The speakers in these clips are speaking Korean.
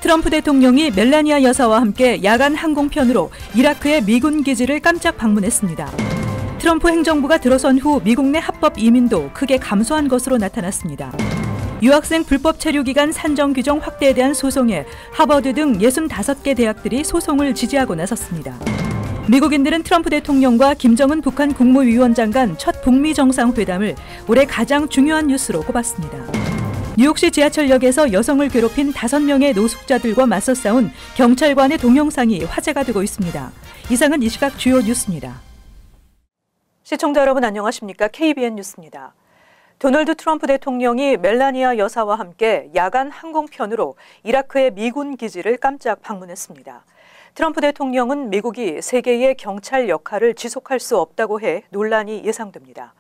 트럼프 대통령이 멜라니아 여사와 함께 야간 항공편으로 이라크의 미군 기지를 깜짝 방문했습니다. 트럼프 행정부가 들어선 후 미국 내 합법 이민도 크게 감소한 것으로 나타났습니다. 유학생 불법 체류 기간 산정 규정 확대에 대한 소송에 하버드 등 65개 대학들이 소송을 지지하고 나섰습니다. 미국인들은 트럼프 대통령과 김정은 북한 국무위원장 간 첫 북미 정상회담을 올해 가장 중요한 뉴스로 꼽았습니다. 뉴욕시 지하철역에서 여성을 괴롭힌 5명의 노숙자들과 맞서 싸운 경찰관의 동영상이 화제가 되고 있습니다. 이상은 이 시각 주요 뉴스입니다. 시청자 여러분 안녕하십니까? KBN 뉴스입니다. 도널드 트럼프 대통령이 멜라니아 여사와 함께 야간 항공편으로 이라크의 미군 기지를 깜짝 방문했습니다. 트럼프 대통령은 미국이 세계의 경찰 역할을 지속할 수 없다고 해 논란이 예상됩니다.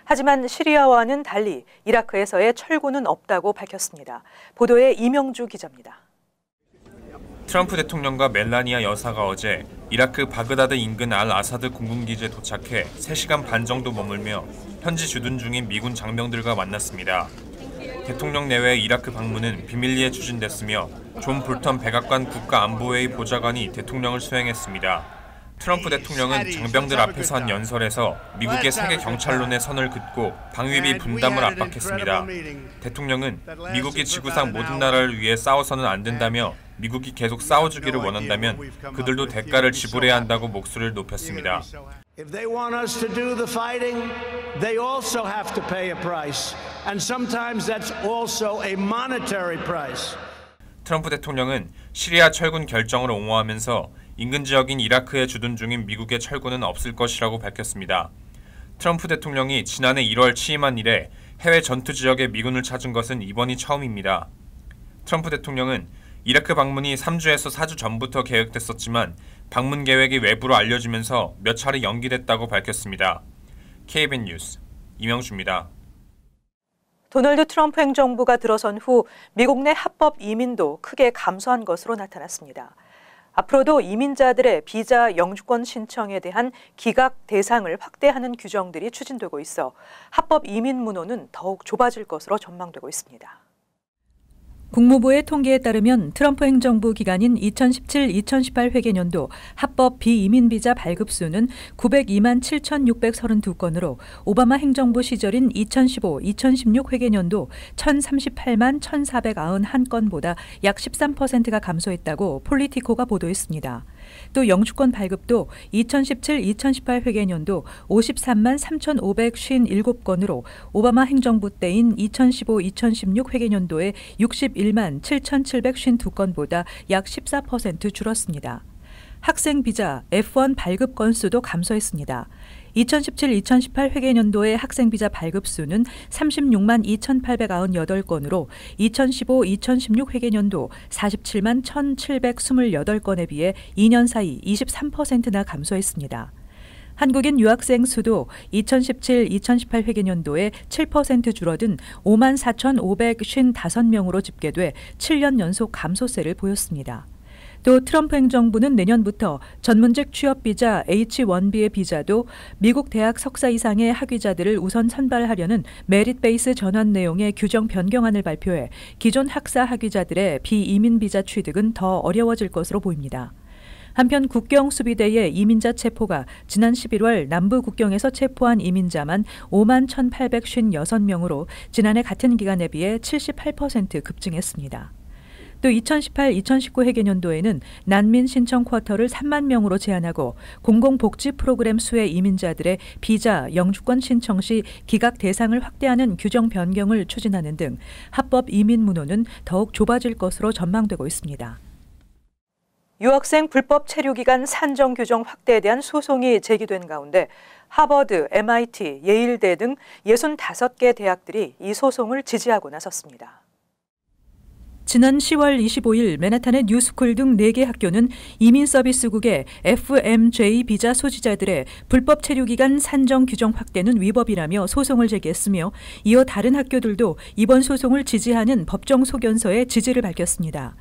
하지만 시리아와는 달리 이라크에서의 철군은 없다고 밝혔습니다. 보도에 이명주 기자입니다. 트럼프 대통령과 멜라니아 여사가 어제 이라크 바그다드 인근 알 아사드 공군기지에 도착해 3시간 반 정도 머물며 현지 주둔 중인 미군 장병들과 만났습니다. 대통령 내외의 이라크 방문은 비밀리에 추진됐으며 존 볼턴 백악관 국가안보회의 보좌관이 대통령을 수행했습니다. 트럼프 대통령은 장병들 앞에서 한 연설에서 미국의 세계 경찰론의 선을 긋고 방위비 분담을 압박했습니다. 대통령은 미국이 지구상 모든 나라를 위해 싸워서는 안 된다며 미국이 계속 싸워주기를 원한다면 그들도 대가를 지불해야 한다고 목소리를 높였습니다. If they want us to do the fighting, they also have to pay a price. And sometimes that's also a monetary price. 트럼프 대통령은 시리아 철군 결정을 옹호하면서 인근 지역인 이라크에 주둔 중인 미국의 철군은 없을 것이라고 밝혔습니다. 트럼프 대통령이 지난해 1월 취임한 이래 해외 전투 지역에 미군을 찾은 것은 이번이 처음입니다. 트럼프 대통령은 이라크 방문이 3주에서 4주 전부터 계획됐었지만 방문 계획이 외부로 알려지면서 몇 차례 연기됐다고 밝혔습니다. KBN 뉴스 이명주입니다. 도널드 트럼프 행정부가 들어선 후 미국 내 합법 이민도 크게 감소한 것으로 나타났습니다. 앞으로도 이민자들의 비자 영주권 신청에 대한 기각 대상을 확대하는 규정들이 추진되고 있어 합법 이민 문호는 더욱 좁아질 것으로 전망되고 있습니다. 국무부의 통계에 따르면 트럼프 행정부 기간인 2017-2018 회계년도 합법 비이민 비자 발급 수는 902만 7,632건으로 오바마 행정부 시절인 2015-2016 회계년도 1,038만 1,491건보다 약 13%가 감소했다고 폴리티코가 보도했습니다. 또 영주권 발급도 2017-2018 회계년도 53만 3,557건으로 오바마 행정부 때인 2015-2016 회계년도에 61만 7,752건보다 약 14% 줄었습니다. 학생 비자 F1 발급 건수도 감소했습니다. 2017-2018 회계년도의 학생 비자 발급 수는 36만 2,898건으로 2015-2016 회계년도 47만 1,728건에 비해 2년 사이 23%나 감소했습니다. 한국인 유학생 수도 2017-2018 회계년도에 7% 줄어든 5만 4,555명으로 집계돼 7년 연속 감소세를 보였습니다. 또 트럼프 행정부는 내년부터 전문직 취업비자 H-1B의 비자도 미국 대학 석사 이상의 학위자들을 우선 선발하려는 메릿 베이스 전환 내용의 규정 변경안을 발표해 기존 학사 학위자들의 비이민 비자 취득은 더 어려워질 것으로 보입니다. 한편 국경 수비대의 이민자 체포가 지난 11월 남부 국경에서 체포한 이민자만 5만 1,856명으로 지난해 같은 기간에 비해 78% 급증했습니다. 또 2018-2019 회계년도에는 난민 신청 쿼터를 3만 명으로 제한하고 공공복지 프로그램 수혜 이민자들의 비자, 영주권 신청 시 기각 대상을 확대하는 규정 변경을 추진하는 등 합법 이민 문호는 더욱 좁아질 것으로 전망되고 있습니다. 유학생 불법 체류 기간 산정 규정 확대에 대한 소송이 제기된 가운데 하버드, MIT, 예일대 등 65개 대학들이 이 소송을 지지하고 나섰습니다. 지난 10월 25일 맨하탄의 뉴스쿨 등 4개 학교는 이민서비스국의 FMJ 비자 소지자들의 불법 체류 기간 산정 규정 확대는 위법이라며 소송을 제기했으며 이어 다른 학교들도 이번 소송을 지지하는 법정 소견서에 지지를 밝혔습니다.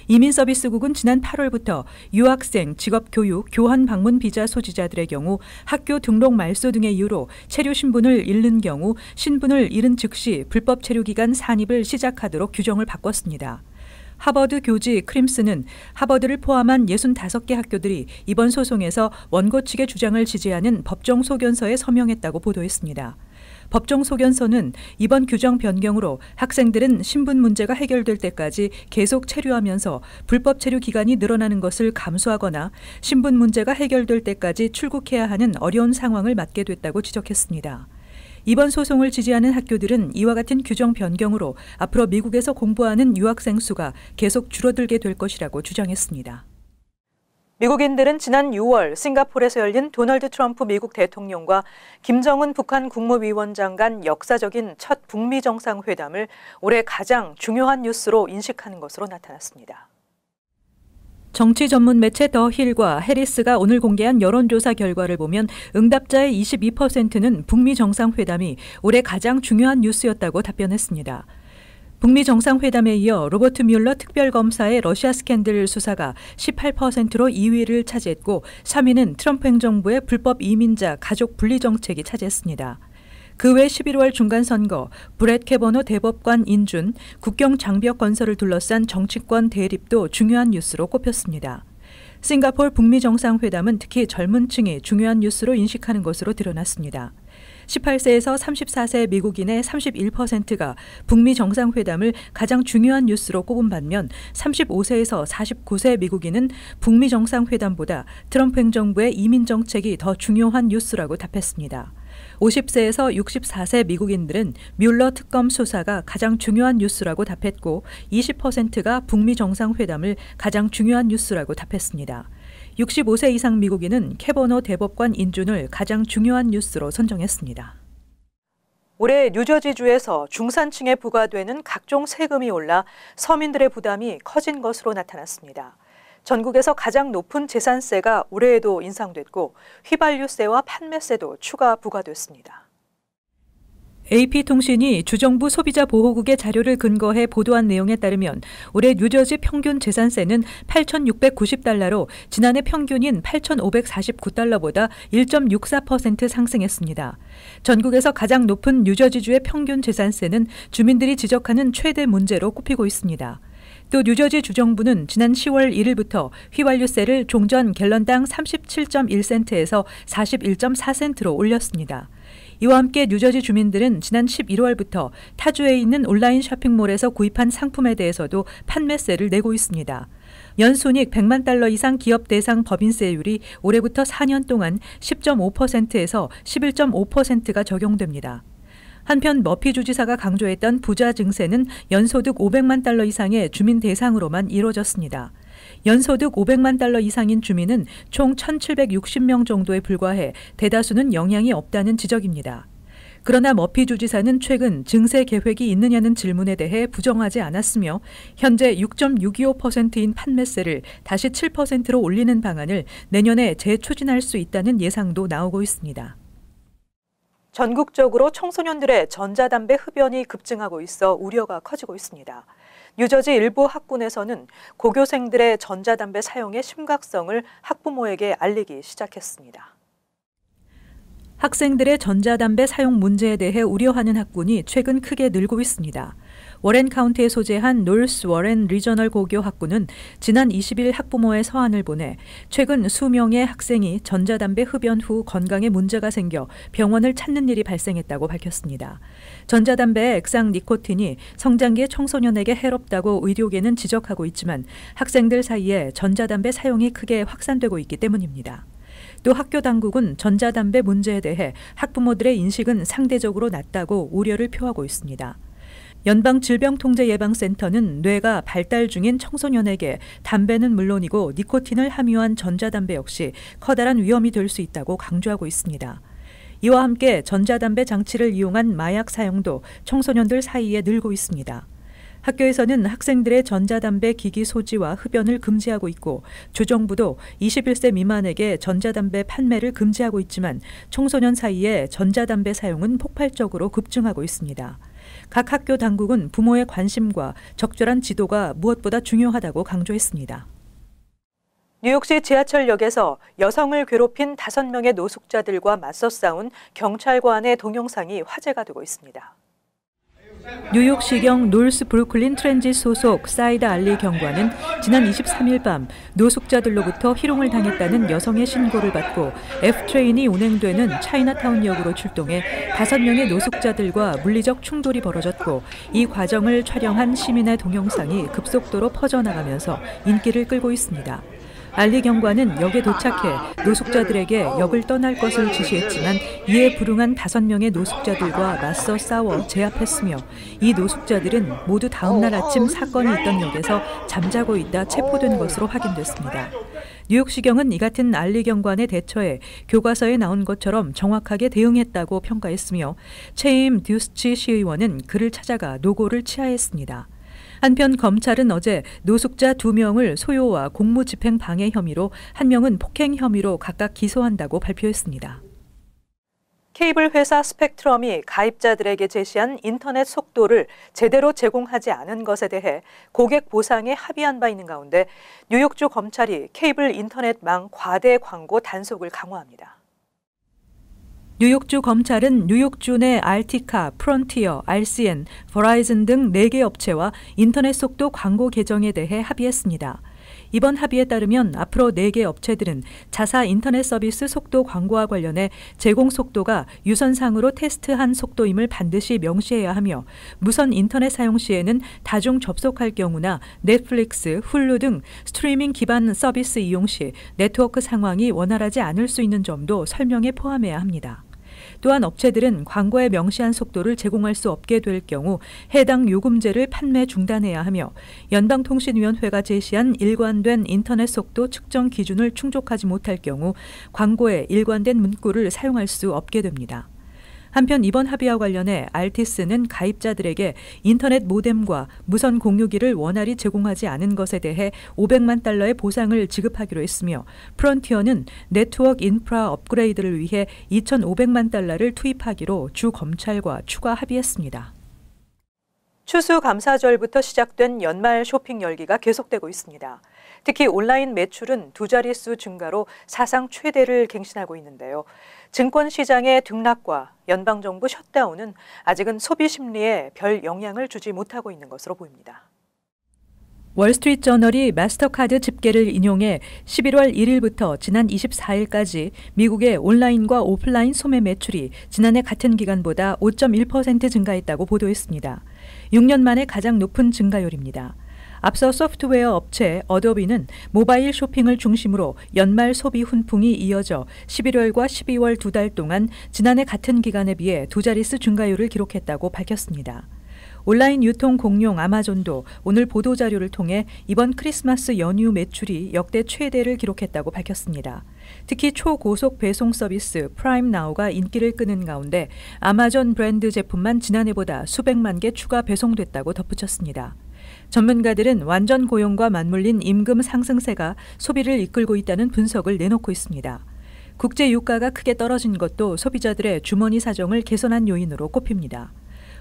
이민서비스국은 지난 8월부터 유학생, 직업교육, 교환 방문 비자 소지자들의 경우 학교 등록 말소 등의 이유로 체류 신분을 잃는 경우 신분을 잃은 즉시 불법 체류 기간 산입을 시작하도록 규정을 바꿨습니다. 하버드 교지 크림슨은 하버드를 포함한 65개 학교들이 이번 소송에서 원고 측의 주장을 지지하는 법정 소견서에 서명했다고 보도했습니다. 법정 소견서는 이번 규정 변경으로 학생들은 신분 문제가 해결될 때까지 계속 체류하면서 불법 체류 기간이 늘어나는 것을 감수하거나 신분 문제가 해결될 때까지 출국해야 하는 어려운 상황을 맞게 됐다고 지적했습니다. 이번 소송을 지지하는 학교들은 이와 같은 규정 변경으로 앞으로 미국에서 공부하는 유학생 수가 계속 줄어들게 될 것이라고 주장했습니다. 미국인들은 지난 6월 싱가포르에서 열린 도널드 트럼프 미국 대통령과 김정은 북한 국무위원장 간 역사적인 첫 북미 정상회담을 올해 가장 중요한 뉴스로 인식하는 것으로 나타났습니다. 정치 전문 매체 더 힐과 해리스가 오늘 공개한 여론조사 결과를 보면 응답자의 22%는 북미 정상회담이 올해 가장 중요한 뉴스였다고 답변했습니다. 북미 정상회담에 이어 로버트 뮬러 특별검사의 러시아 스캔들 수사가 18%로 2위를 차지했고 3위는 트럼프 행정부의 불법 이민자 가족 분리 정책이 차지했습니다. 그 외 11월 중간선거, 브렛 캐버노 대법관 인준, 국경 장벽 건설을 둘러싼 정치권 대립도 중요한 뉴스로 꼽혔습니다. 싱가포르 북미 정상회담은 특히 젊은 층이 중요한 뉴스로 인식하는 것으로 드러났습니다. 18세에서 34세 미국인의 31%가 북미 정상회담을 가장 중요한 뉴스로 꼽은 반면 35세에서 49세 미국인은 북미 정상회담보다 트럼프 행정부의 이민 정책이 더 중요한 뉴스라고 답했습니다. 50세에서 64세 미국인들은 뮬러 특검 수사가 가장 중요한 뉴스라고 답했고 20%가 북미 정상회담을 가장 중요한 뉴스라고 답했습니다. 65세 이상 미국인은 캐버노 대법관 인준을 가장 중요한 뉴스로 선정했습니다. 올해 뉴저지주에서 중산층에 부과되는 각종 세금이 올라 서민들의 부담이 커진 것으로 나타났습니다. 전국에서 가장 높은 재산세가 올해에도 인상됐고 휘발유세와 판매세도 추가 부과됐습니다. AP통신이 주정부 소비자보호국의 자료를 근거해 보도한 내용에 따르면 올해 뉴저지 평균 재산세는 $8,690로 지난해 평균인 $8,549보다 1.64% 상승했습니다. 전국에서 가장 높은 뉴저지주의 평균 재산세는 주민들이 지적하는 최대 문제로 꼽히고 있습니다. 또 뉴저지 주정부는 지난 10월 1일부터 휘발유세를 종전 갤런당 37.1센트에서 41.4센트로 올렸습니다. 이와 함께 뉴저지 주민들은 지난 11월부터 타주에 있는 온라인 쇼핑몰에서 구입한 상품에 대해서도 판매세를 내고 있습니다. 연순익 $100만 이상 기업 대상 법인세율이 올해부터 4년 동안 10.5%에서 11.5%가 적용됩니다. 한편 머피 주지사가 강조했던 부자 증세는 연소득 $500만 이상의 주민 대상으로만 이루어졌습니다. 연소득 $500만 이상인 주민은 총 1,760명 정도에 불과해 대다수는 영향이 없다는 지적입니다. 그러나 머피 주지사는 최근 증세 계획이 있느냐는 질문에 대해 부정하지 않았으며 현재 6.625%인 판매세를 다시 7%로 올리는 방안을 내년에 재추진할 수 있다는 예상도 나오고 있습니다. 전국적으로 청소년들의 전자담배 흡연이 급증하고 있어 우려가 커지고 있습니다. 뉴저지 일부 학군에서는 고교생들의 전자담배 사용의 심각성을 학부모에게 알리기 시작했습니다. 학생들의 전자담배 사용 문제에 대해 우려하는 학군이 최근 크게 늘고 있습니다. 워렌 카운티에 소재한 노스 워렌 리저널 고교 학군은 지난 20일 학부모의 서한을 보내 최근 수명의 학생이 전자담배 흡연 후 건강에 문제가 생겨 병원을 찾는 일이 발생했다고 밝혔습니다. 전자담배의 액상 니코틴이 성장기의 청소년에게 해롭다고 의료계는 지적하고 있지만 학생들 사이에 전자담배 사용이 크게 확산되고 있기 때문입니다. 또 학교 당국은 전자담배 문제에 대해 학부모들의 인식은 상대적으로 낮다고 우려를 표하고 있습니다. 연방질병통제예방센터는 뇌가 발달 중인 청소년에게 담배는 물론이고 니코틴을 함유한 전자담배 역시 커다란 위험이 될 수 있다고 강조하고 있습니다. 이와 함께 전자담배 장치를 이용한 마약 사용도 청소년들 사이에 늘고 있습니다. 학교에서는 학생들의 전자담배 기기 소지와 흡연을 금지하고 있고 주정부도 21세 미만에게 전자담배 판매를 금지하고 있지만 청소년 사이에 전자담배 사용은 폭발적으로 급증하고 있습니다. 각 학교 당국은 부모의 관심과 적절한 지도가 무엇보다 중요하다고 강조했습니다. 뉴욕시 지하철역에서 여성을 괴롭힌 5명의 노숙자들과 맞서 싸운 경찰관의 동영상이 화제가 되고 있습니다. 뉴욕시경 노스 브루클린 트랜짓 소속 사이드 알리 경관은 지난 23일 밤 노숙자들로부터 희롱을 당했다는 여성의 신고를 받고 F트레인이 운행되는 차이나타운역으로 출동해 5명의 노숙자들과 물리적 충돌이 벌어졌고 이 과정을 촬영한 시민의 동영상이 급속도로 퍼져나가면서 인기를 끌고 있습니다. 알리 경관은 역에 도착해 노숙자들에게 역을 떠날 것을 지시했지만 이에 불응한 5명의 노숙자들과 맞서 싸워 제압했으며 이 노숙자들은 모두 다음 날 아침 사건이 있던 역에서 잠자고 있다 체포된 것으로 확인됐습니다. 뉴욕시경은 이 같은 알리 경관의 대처에 교과서에 나온 것처럼 정확하게 대응했다고 평가했으며 체임 듀스치 시의원은 그를 찾아가 노고를 치하했습니다. 한편 검찰은 어제 노숙자 2명을 소요와 공무집행 방해 혐의로 1명은 폭행 혐의로 각각 기소한다고 발표했습니다. 케이블 회사 스펙트럼이 가입자들에게 제시한 인터넷 속도를 제대로 제공하지 않은 것에 대해 고객 보상에 합의한 바 있는 가운데 뉴욕주 검찰이 케이블 인터넷망 과대 광고 단속을 강화합니다. 뉴욕주 검찰은 뉴욕주 내 알티카, 프론티어, RCN, 버라이즌 등 4개 업체와 인터넷 속도 광고 개정에 대해 합의했습니다. 이번 합의에 따르면 앞으로 4개 업체들은 자사 인터넷 서비스 속도 광고와 관련해 제공 속도가 유선상으로 테스트한 속도임을 반드시 명시해야 하며 무선 인터넷 사용 시에는 다중 접속할 경우나 넷플릭스, 훌루 등 스트리밍 기반 서비스 이용 시 네트워크 상황이 원활하지 않을 수 있는 점도 설명에 포함해야 합니다. 또한 업체들은 광고에 명시한 속도를 제공할 수 없게 될 경우 해당 요금제를 판매 중단해야 하며 연방통신위원회가 제시한 일관된 인터넷 속도 측정 기준을 충족하지 못할 경우 광고에 일관된 문구를 사용할 수 없게 됩니다. 한편 이번 합의와 관련해 알티스는 가입자들에게 인터넷 모뎀과 무선 공유기를 원활히 제공하지 않은 것에 대해 $500만 달러의 보상을 지급하기로 했으며 프론티어는 네트워크 인프라 업그레이드를 위해 $2,500만 달러를 투입하기로 주 검찰과 추가 합의했습니다. 추수감사절부터 시작된 연말 쇼핑 열기가 계속되고 있습니다. 특히 온라인 매출은 2자릿수 증가로 사상 최대를 갱신하고 있는데요. 증권시장의 등락과 연방정부 셧다운은 아직은 소비 심리에 별 영향을 주지 못하고 있는 것으로 보입니다. 월스트리트저널이 마스터카드 집계를 인용해 11월 1일부터 지난 24일까지 미국의 온라인과 오프라인 소매 매출이 지난해 같은 기간보다 5.1% 증가했다고 보도했습니다. 6년 만에 가장 높은 증가율입니다. 앞서 소프트웨어 업체 어도비는 모바일 쇼핑을 중심으로 연말 소비 훈풍이 이어져 11월과 12월 2달 동안 지난해 같은 기간에 비해 2자릿수 증가율을 기록했다고 밝혔습니다. 온라인 유통 공룡 아마존도 오늘 보도자료를 통해 이번 크리스마스 연휴 매출이 역대 최대를 기록했다고 밝혔습니다. 특히 초고속 배송 서비스 프라임 나우가 인기를 끄는 가운데 아마존 브랜드 제품만 지난해보다 수백만 개 추가 배송됐다고 덧붙였습니다. 전문가들은 완전 고용과 맞물린 임금 상승세가 소비를 이끌고 있다는 분석을 내놓고 있습니다. 국제 유가가 크게 떨어진 것도 소비자들의 주머니 사정을 개선한 요인으로 꼽힙니다.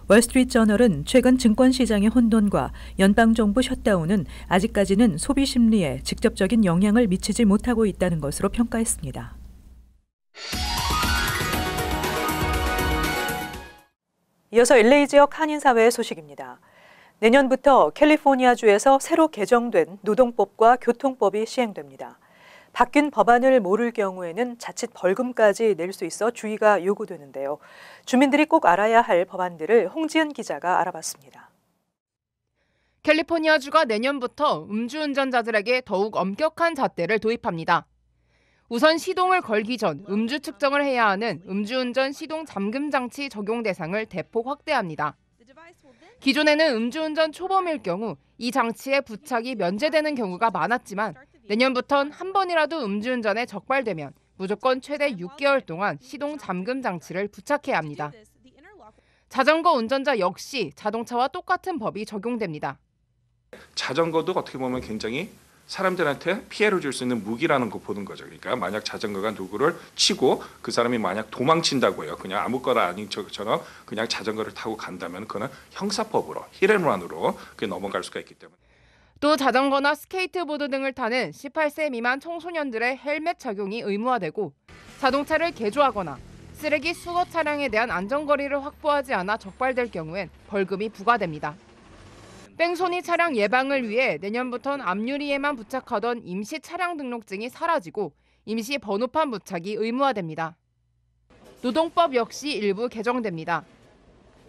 월스트리트저널은 최근 증권시장의 혼돈과 연방정부 셧다운은 아직까지는 소비 심리에 직접적인 영향을 미치지 못하고 있다는 것으로 평가했습니다. 이어서 LA 지역 한인사회의 소식입니다. 내년부터 캘리포니아주에서 새로 개정된 노동법과 교통법이 시행됩니다. 바뀐 법안을 모를 경우에는 자칫 벌금까지 낼 수 있어 주의가 요구되는데요. 주민들이 꼭 알아야 할 법안들을 홍지은 기자가 알아봤습니다. 캘리포니아주가 내년부터 음주운전자들에게 더욱 엄격한 잣대를 도입합니다. 우선 시동을 걸기 전 음주 측정을 해야 하는 음주운전 시동 잠금 장치 적용 대상을 대폭 확대합니다. 기존에는 음주운전 초범일 경우 이 장치에 부착이 면제되는 경우가 많았지만 내년부턴 한 번이라도 음주운전에 적발되면 무조건 최대 6개월 동안 시동 잠금 장치를 부착해야 합니다. 자전거 운전자 역시 자동차와 똑같은 법이 적용됩니다. 자전거도 어떻게 보면 굉장히 사람들한테 피해를 줄 수 있는 무기라는 거 보는 거죠. 그러니까 만약 자전거가 누구를 치고 그 사람이 만약 도망친다고 해요. 그냥 아무거나 아닌 것처럼 그냥 자전거를 타고 간다면 그거는 형사법으로 힐앤런으로 넘어갈 수가 있기 때문에. 또 자전거나 스케이트보드 등을 타는 18세 미만 청소년들의 헬멧 착용이 의무화되고 자동차를 개조하거나 쓰레기 수거 차량에 대한 안전거리를 확보하지 않아 적발될 경우엔 벌금이 부과됩니다. 뺑소니 차량 예방을 위해 내년부터는 앞유리에만 부착하던 임시 차량 등록증이 사라지고 임시 번호판 부착이 의무화됩니다. 노동법 역시 일부 개정됩니다.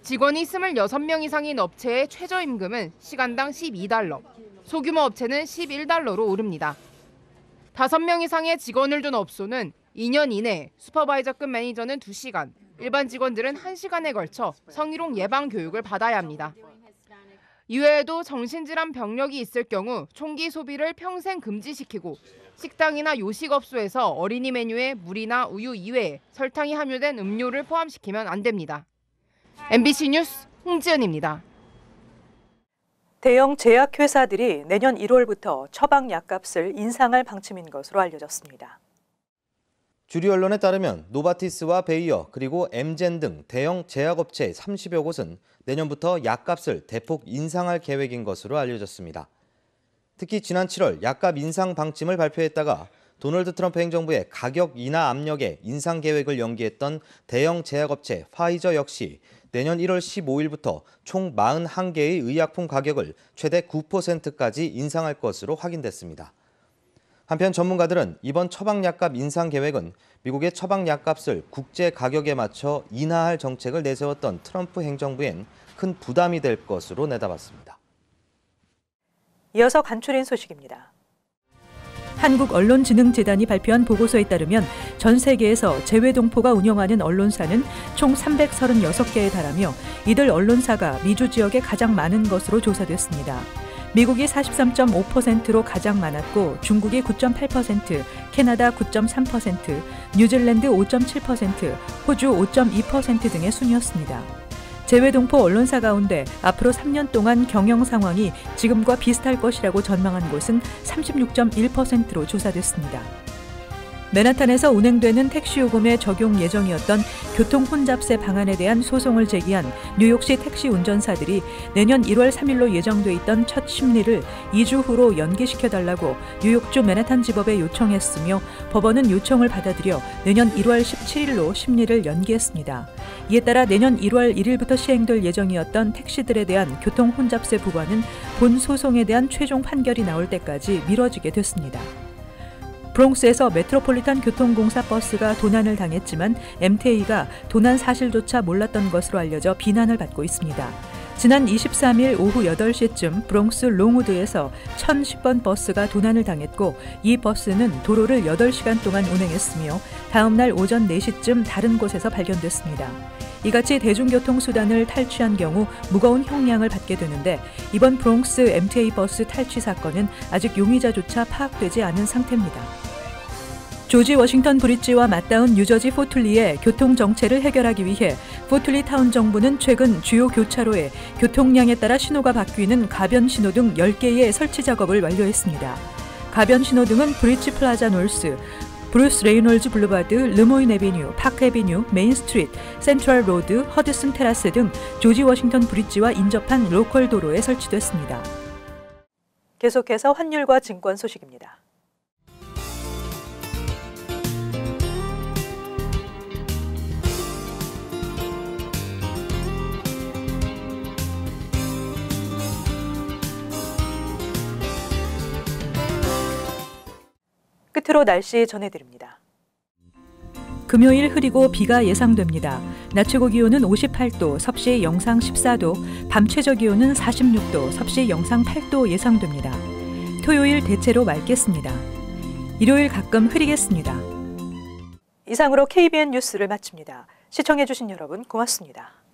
직원이 26명 이상인 업체의 최저임금은 시간당 $12, 소규모 업체는 $11로 오릅니다. 5명 이상의 직원을 둔 업소는 2년 이내 슈퍼바이저급 매니저는 2시간, 일반 직원들은 1시간에 걸쳐 성희롱 예방 교육을 받아야 합니다. 이외에도 정신질환 병력이 있을 경우 총기 소비를 평생 금지시키고 식당이나 요식업소에서 어린이 메뉴에 물이나 우유 이외에 설탕이 함유된 음료를 포함시키면 안 됩니다. MBC 뉴스 홍지연입니다. 대형 제약회사들이 내년 1월부터 처방 약값을 인상할 방침인 것으로 알려졌습니다. 주류 언론에 따르면 노바티스와 베이어 그리고 엠젠 등 대형 제약업체 30여 곳은 내년부터 약값을 대폭 인상할 계획인 것으로 알려졌습니다. 특히 지난 7월 약값 인상 방침을 발표했다가 도널드 트럼프 행정부의 가격 인하 압력에 인상 계획을 연기했던 대형 제약업체 파이저 역시 내년 1월 15일부터 총 41개의 의약품 가격을 최대 9%까지 인상할 것으로 확인됐습니다. 한편 전문가들은 이번 처방약값 인상 계획은 미국의 처방약값을 국제 가격에 맞춰 인하할 정책을 내세웠던 트럼프 행정부엔 큰 부담이 될 것으로 내다봤습니다. 이어서 간추린 소식입니다. 한국언론진흥재단이 발표한 보고서에 따르면 전 세계에서 재외동포가 운영하는 언론사는 총 336개에 달하며 이들 언론사가 미주 지역에 가장 많은 것으로 조사됐습니다. 미국이 43.5%로 가장 많았고 중국이 9.8%, 캐나다 9.3%, 뉴질랜드 5.7%, 호주 5.2% 등의 순이었습니다. 재외동포 언론사 가운데 앞으로 3년 동안 경영 상황이 지금과 비슷할 것이라고 전망한 곳은 36.1%로 조사됐습니다. 맨하탄에서 운행되는 택시 요금에 적용 예정이었던 교통 혼잡세 방안에 대한 소송을 제기한 뉴욕시 택시 운전사들이 내년 1월 3일로 예정돼 있던 첫 심리를 2주 후로 연기시켜달라고 뉴욕주 맨하탄 지법에 요청했으며 법원은 요청을 받아들여 내년 1월 17일로 심리를 연기했습니다. 이에 따라 내년 1월 1일부터 시행될 예정이었던 택시들에 대한 교통 혼잡세 부과는 본 소송에 대한 최종 판결이 나올 때까지 미뤄지게 됐습니다. 브롱스에서 메트로폴리탄 교통공사 버스가 도난을 당했지만 MTA가 도난 사실조차 몰랐던 것으로 알려져 비난을 받고 있습니다. 지난 23일 오후 8시쯤 브롱스 롱우드에서 1010번 버스가 도난을 당했고 이 버스는 도로를 8시간 동안 운행했으며 다음 날 오전 4시쯤 다른 곳에서 발견됐습니다. 이같이 대중교통수단을 탈취한 경우 무거운 형량을 받게 되는데 이번 브롱스 MTA 버스 탈취 사건은 아직 용의자조차 파악되지 않은 상태입니다. 조지 워싱턴 브릿지와 맞닿은 뉴저지 포틀리의 교통 정체를 해결하기 위해 포틀리 타운 정부는 최근 주요 교차로에 교통량에 따라 신호가 바뀌는 가변 신호등 10개의 설치 작업을 완료했습니다. 가변 신호등은 브릿지 플라자 놀스, 브루스 레이놀즈 블루바드, 르모인 애비뉴, 파크 애비뉴, 메인 스트리트, 센트럴 로드, 허드슨 테라스 등 조지 워싱턴 브릿지와 인접한 로컬 도로에 설치됐습니다. 계속해서 환율과 증권 소식입니다. 끝으로 날씨 전해드립니다. 금요일 흐리고 비가 예상됩니다. 낮 최고 기온은 58도, 섭씨 영상 14도, 밤 최저 기온은 46도, 섭씨 영상 8도 예상됩니다. 토요일 대체로 맑겠습니다. 일요일 가끔 흐리겠습니다. 이상으로 KBN 뉴스를 마칩니다. 시청해주신 여러분 고맙습니다.